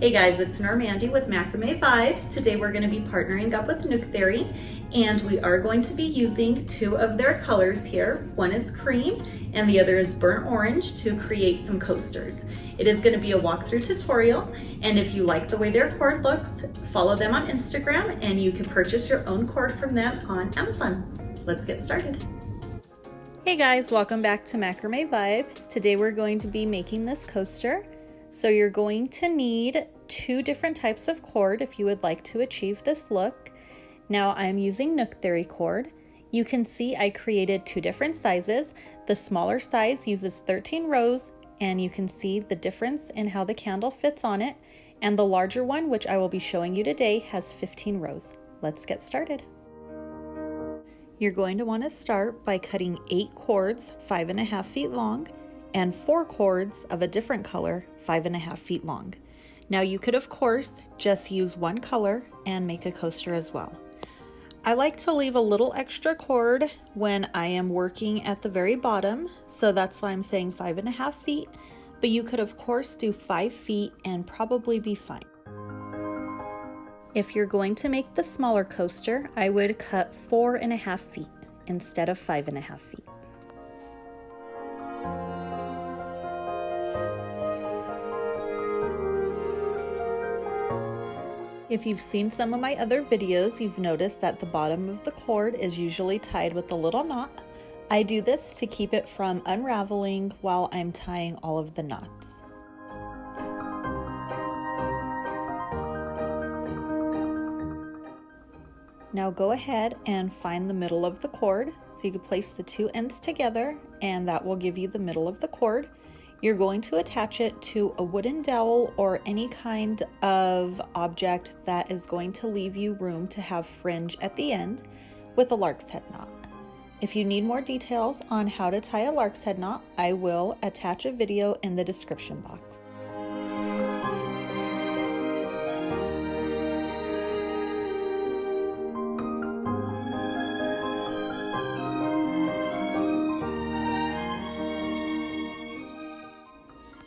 Hey guys, it's Normandy with Macrame Vibe. Today we're going to be partnering up with Nook Theory, and we are going to be using two of their colors here. One is cream and the other is burnt orange to create some coasters. It is going to be a walkthrough tutorial, and if you like the way their cord looks, follow them on Instagram and you can purchase your own cord from them on Amazon. Let's get started. Hey guys, welcome back to Macrame Vibe. Today we're going to be making this coaster. So you're going to need two different types of cord if you would like to achieve this look. Now I'm using Nook Theory cord. You can see I created two different sizes. The smaller size uses 13 rows, and you can see the difference in how the candle fits on it. And the larger one, which I will be showing you today, has 15 rows. Let's get started. You're going to want to start by cutting 8 cords 5.5 feet long and 4 cords of a different color 5.5 feet long. Now you could of course just use one color and make a coaster as well. I like to leave a little extra cord when I am working at the very bottom, so that's why I'm saying 5.5 feet, but you could of course do 5 feet and probably be fine. If you're going to make the smaller coaster, I would cut 4.5 feet instead of 5.5 feet. If you've seen some of my other videos, you've noticed that the bottom of the cord is usually tied with a little knot. I do this to keep it from unraveling while I'm tying all of the knots. Now go ahead and find the middle of the cord. So you can place the two ends together and that will give you the middle of the cord. You're going to attach it to a wooden dowel or any kind of object that is going to leave you room to have fringe at the end with a lark's head knot. If you need more details on how to tie a lark's head knot, I will attach a video in the description box.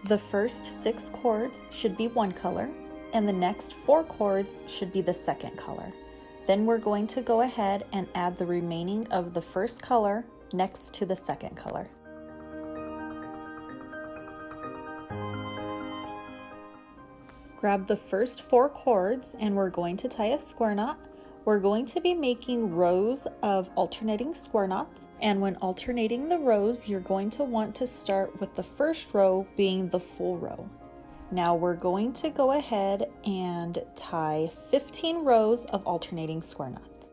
The first 6 cords should be one color, and the next 4 cords should be the second color. Then we're going to go ahead and add the remaining of the first color next to the second color. Grab the first 4 cords and we're going to tie a square knot. We're going to be making rows of alternating square knots. And when alternating the rows, you're going to want to start with the first row being the full row. Now we're going to go ahead and tie 15 rows of alternating square knots.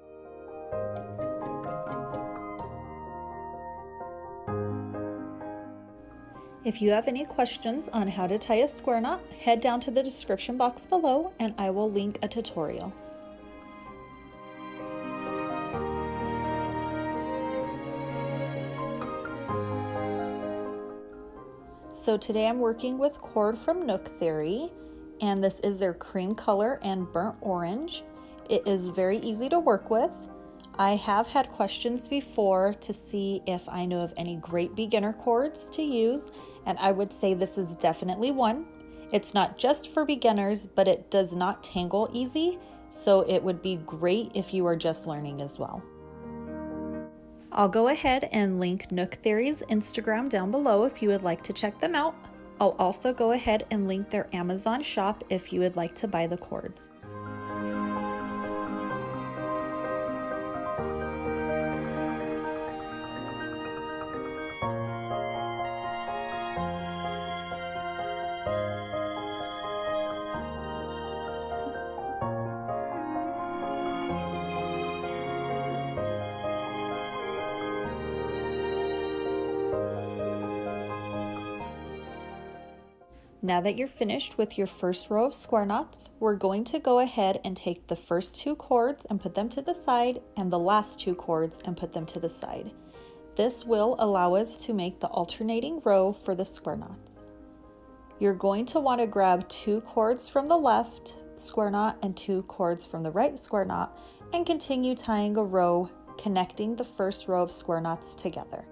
If you have any questions on how to tie a square knot, head down to the description box below and I will link a tutorial. So today I'm working with cord from Nook Theory, and this is their cream color and burnt orange. It is very easy to work with. I have had questions before to see if I know of any great beginner cords to use, and I would say this is definitely one. It's not just for beginners, but it does not tangle easy, so it would be great if you are just learning as well. I'll go ahead and link Nook Theory's Instagram down below if you would like to check them out. I'll also go ahead and link their Amazon shop if you would like to buy the cords. Now that you're finished with your first row of square knots, we're going to go ahead and take the first 2 cords and put them to the side and the last 2 cords and put them to the side. This will allow us to make the alternating row for the square knots. You're going to want to grab 2 cords from the left square knot and 2 cords from the right square knot and continue tying a row connecting the first row of square knots together.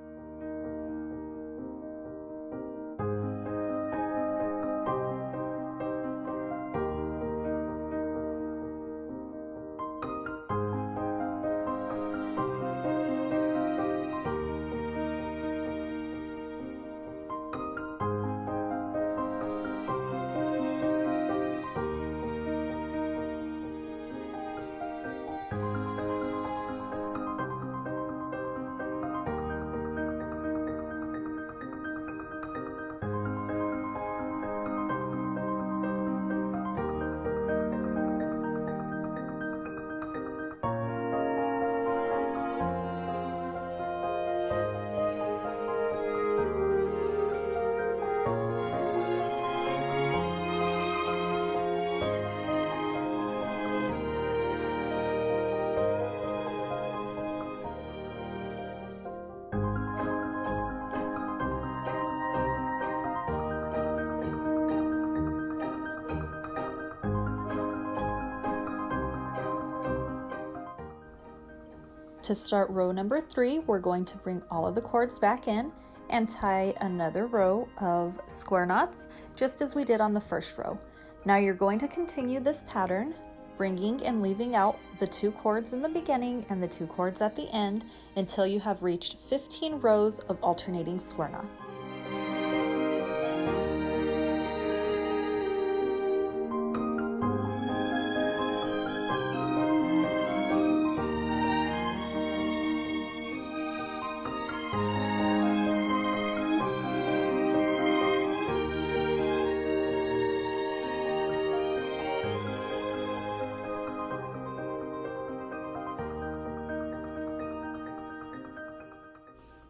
To start row number 3, we're going to bring all of the cords back in and tie another row of square knots, just as we did on the first row. Now you're going to continue this pattern, bringing and leaving out the 2 cords in the beginning and the 2 cords at the end until you have reached 15 rows of alternating square knots.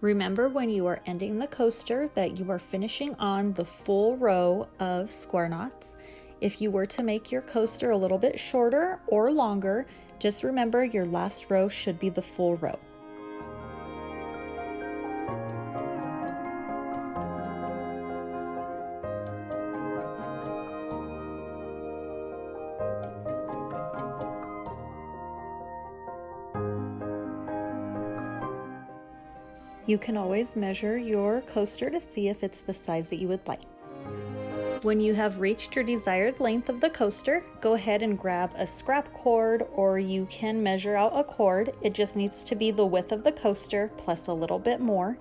Remember when you are ending the coaster that you are finishing on the full row of square knots. If you were to make your coaster a little bit shorter or longer, just remember your last row should be the full row. You can always measure your coaster to see if it's the size that you would like. When you have reached your desired length of the coaster, go ahead and grab a scrap cord, or you can measure out a cord. It just needs to be the width of the coaster plus a little bit more.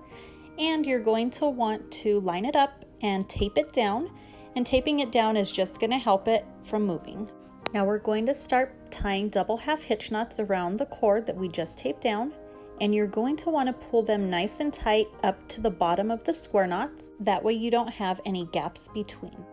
And you're going to want to line it up and tape it down. And taping it down is just going to help it from moving. Now we're going to start tying double half hitch knots around the cord that we just taped down. And you're going to want to pull them nice and tight up to the bottom of the square knots. That way you don't have any gaps between.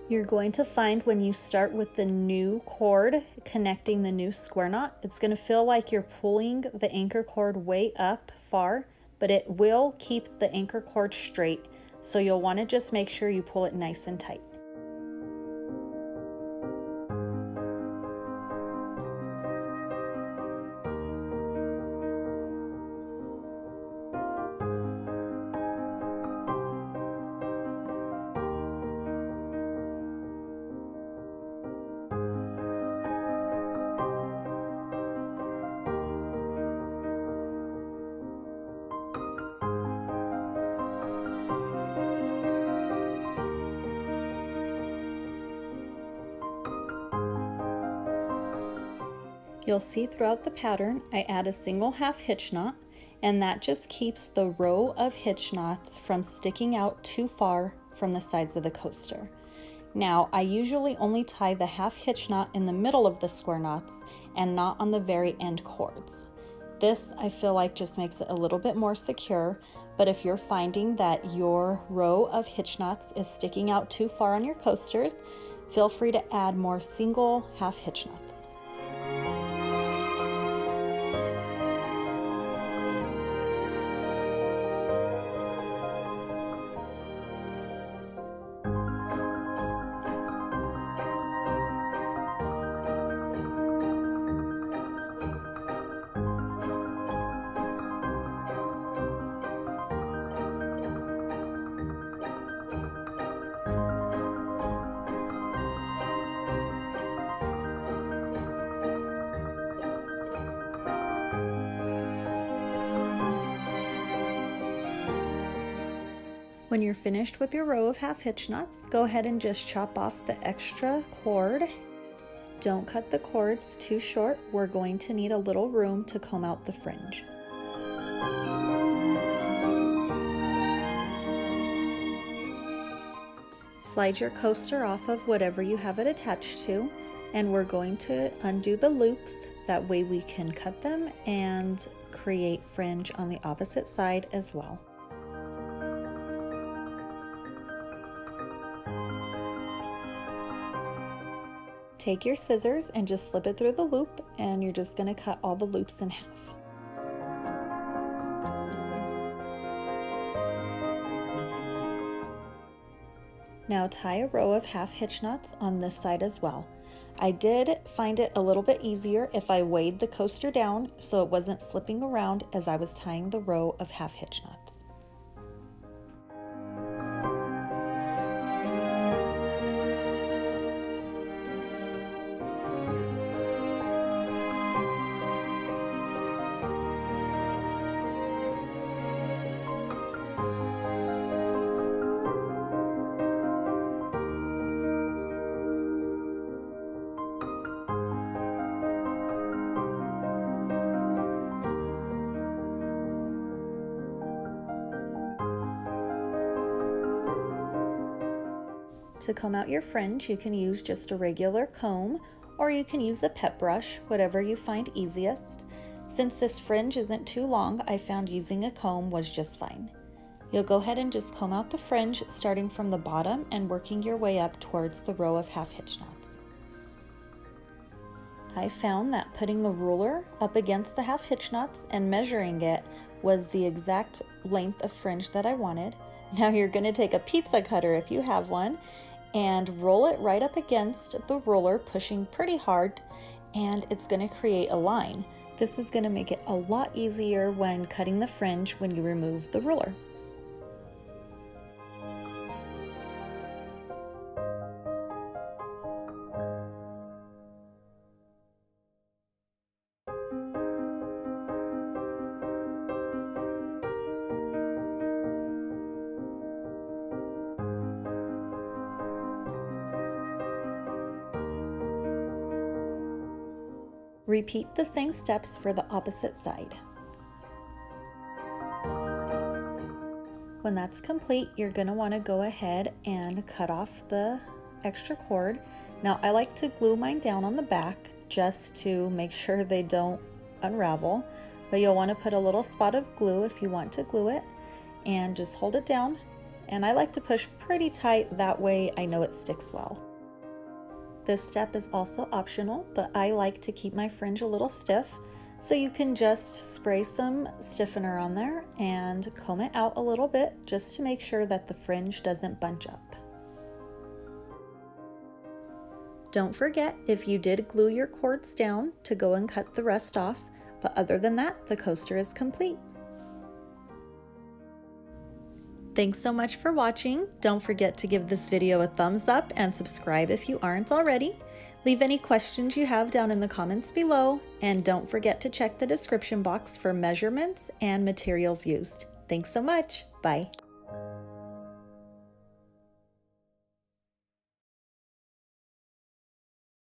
You're going to find when you start with the new cord connecting the new square knot, it's going to feel like you're pulling the anchor cord way up far, but it will keep the anchor cord straight. So you'll want to just make sure you pull it nice and tight. You'll see throughout the pattern, I add a single half hitch knot, and that just keeps the row of hitch knots from sticking out too far from the sides of the coaster. Now, I usually only tie the half hitch knot in the middle of the square knots and not on the very end cords. This, I feel like, just makes it a little bit more secure, but if you're finding that your row of hitch knots is sticking out too far on your coasters, feel free to add more single half hitch knots. When you're finished with your row of half hitch knots, go ahead and just chop off the extra cord. Don't cut the cords too short. We're going to need a little room to comb out the fringe. Slide your coaster off of whatever you have it attached to, and we're going to undo the loops. That way we can cut them and create fringe on the opposite side as well. take your scissors and just slip it through the loop, and you're just going to cut all the loops in half. Now tie a row of half hitch knots on this side as well. I did find it a little bit easier if I weighed the coaster down so it wasn't slipping around as I was tying the row of half hitch knots. To comb out your fringe, you can use just a regular comb, or you can use a pet brush, whatever you find easiest. Since this fringe isn't too long, I found using a comb was just fine. You'll go ahead and just comb out the fringe, starting from the bottom and working your way up towards the row of half hitch knots. I found that putting a ruler up against the half hitch knots and measuring it was the exact length of fringe that I wanted. Now you're going to take a pizza cutter if you have one and roll it right up against the ruler, pushing pretty hard, and it's going to create a line. This is going to make it a lot easier when cutting the fringe when you remove the ruler. Repeat the same steps for the opposite side. When that's complete, you're going to want to go ahead and cut off the extra cord. Now I like to glue mine down on the back just to make sure they don't unravel, but you'll want to put a little spot of glue if you want to glue it, and just hold it down. And I like to push pretty tight, that way I know it sticks well. This step is also optional, but I like to keep my fringe a little stiff, so you can just spray some stiffener on there and comb it out a little bit just to make sure that the fringe doesn't bunch up. Don't forget, if you did glue your cords down, to go and cut the rest off, but other than that, the coaster is complete. Thanks so much for watching. Don't forget to give this video a thumbs up and subscribe if you aren't already. Leave any questions you have down in the comments below, and don't forget to check the description box for measurements and materials used. Thanks so much. Bye.